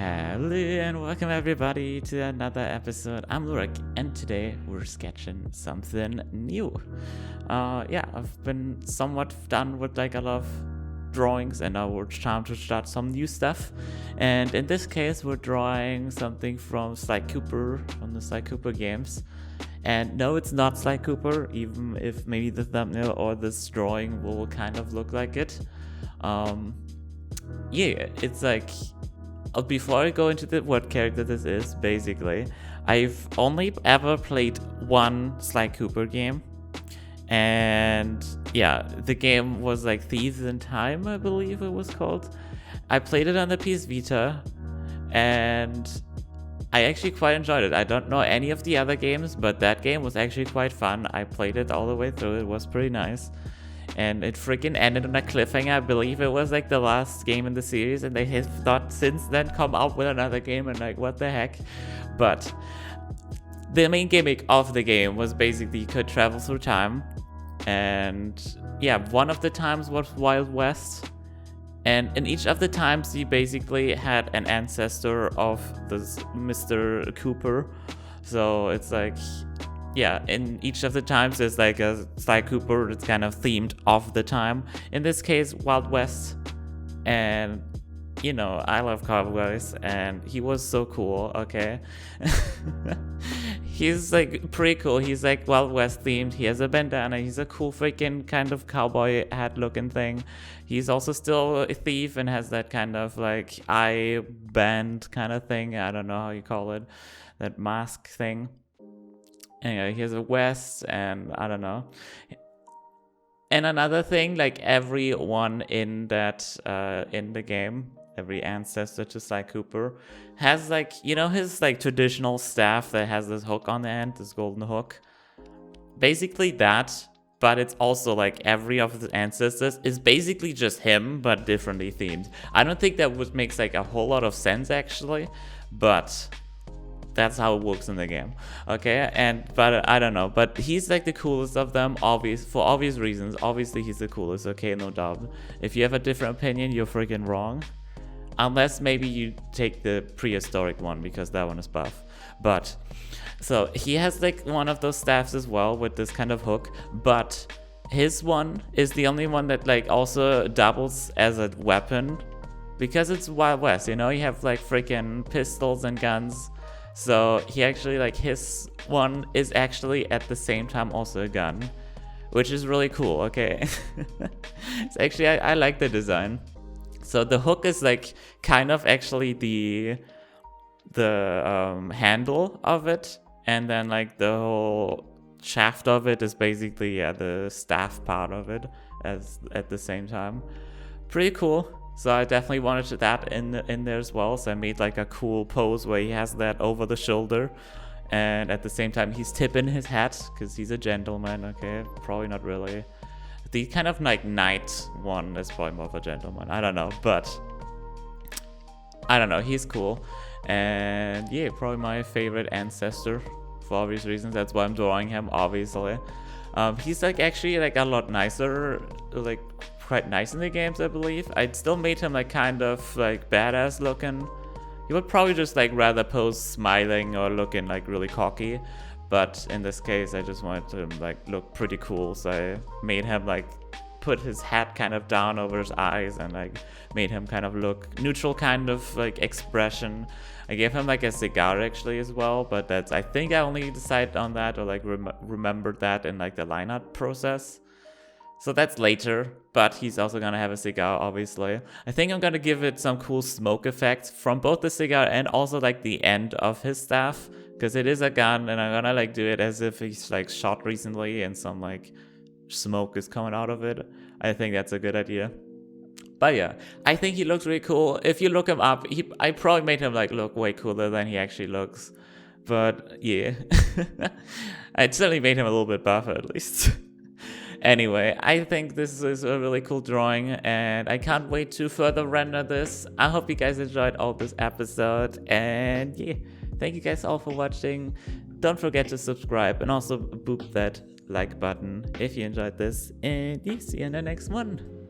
Hello and welcome everybody to another episode. I'm LUHRAK and today we're sketching something new. I've been somewhat done with like a lot of drawings and now it's time to start some new stuff. And in this case we're drawing something from Sly Cooper, from the Sly Cooper games. And no, it's not Sly Cooper, even if maybe the thumbnail or this drawing will kind of look like it. It's like... before I go into what character this is, basically, I've only ever played one Sly Cooper game. And yeah, the game was like Thieves in Time, I believe it was called. I played it on the PS Vita and I actually quite enjoyed it. I don't know any of the other games, but that game was actually quite fun. I played it all the way through, it was pretty nice. And it freaking ended on a cliffhanger. I believe it was like the last game in the series and they have not since then come out with another game and like what the heck. But the main gimmick of the game was basically you could travel through time. And yeah, one of the times was Wild West. And in each of the times you basically had an ancestor of this Mr. Cooper. So it's like... yeah, in each of the times there's like a Sly Cooper that's kind of themed of the time. In this case, Wild West. And, you know, I love cowboys and he was so cool, okay? He's like pretty cool. He's like Wild West themed. He has a bandana. He's a cool freaking kind of cowboy hat looking thing. He's also still a thief and has that kind of like eye band kind of thing. I don't know how you call it. That mask thing. Anyway, he has a vest and I don't know. And another thing, like everyone in that in the game, every ancestor to Sly Cooper has like, you know, his like traditional staff that has this hook on the end, this golden hook. Basically that, but it's also like every of the ancestors is basically just him, but differently themed. I don't think that would make like a whole lot of sense actually, but that's how it works in the game, okay? But I don't know, but he's like the coolest of them, for obvious reasons. Obviously he's the coolest, okay, no doubt. If you have a different opinion, you're freaking wrong. Unless maybe you take the prehistoric one, because that one is buff. But, so he has like one of those staffs as well with this kind of hook, but his one is the only one that like also doubles as a weapon, because it's Wild West, you know? You have like freaking pistols and guns. So he actually, like, his one is actually at the same time also a gun, which is really cool, okay? It's actually, I like the design. So the hook is like kind of actually the handle of it, and then like the whole shaft of it is basically the staff part of it at the same time. Pretty cool. So I definitely wanted that in there as well. So I made like a cool pose where he has that over the shoulder. And at the same time, he's tipping his hat because he's a gentleman. Okay, probably not really. The kind of like knight one is probably more of a gentleman. I don't know, but I don't know. He's cool. And yeah, probably my favorite ancestor for obvious reasons. That's why I'm drawing him, obviously. He's like actually like a lot nicer, like quite nice in the games, I believe. I still made him like kind of like badass looking. He would probably just like rather pose smiling or looking like really cocky, but in this case I just wanted to like look pretty cool, so I made him like put his hat kind of down over his eyes and like made him kind of look neutral kind of like expression. I gave him like a cigar actually as well, but I think I only decided on that or like remembered that in like the lineup process. So that's later, but he's also gonna have a cigar, obviously. I think I'm gonna give it some cool smoke effects from both the cigar and also like the end of his staff, because it is a gun and I'm gonna like do it as if he's like shot recently and some like smoke is coming out of it. I think that's a good idea. But yeah, I think he looks really cool. If you look him up, I probably made him like look way cooler than he actually looks. But yeah, I certainly made him a little bit buffer at least. Anyway, I think this is a really cool drawing and I can't wait to further render this. I hope you guys enjoyed all this episode and yeah, thank you guys all for watching. Don't forget to subscribe and also boop that like button if you enjoyed this, and yeah, see you in the next one.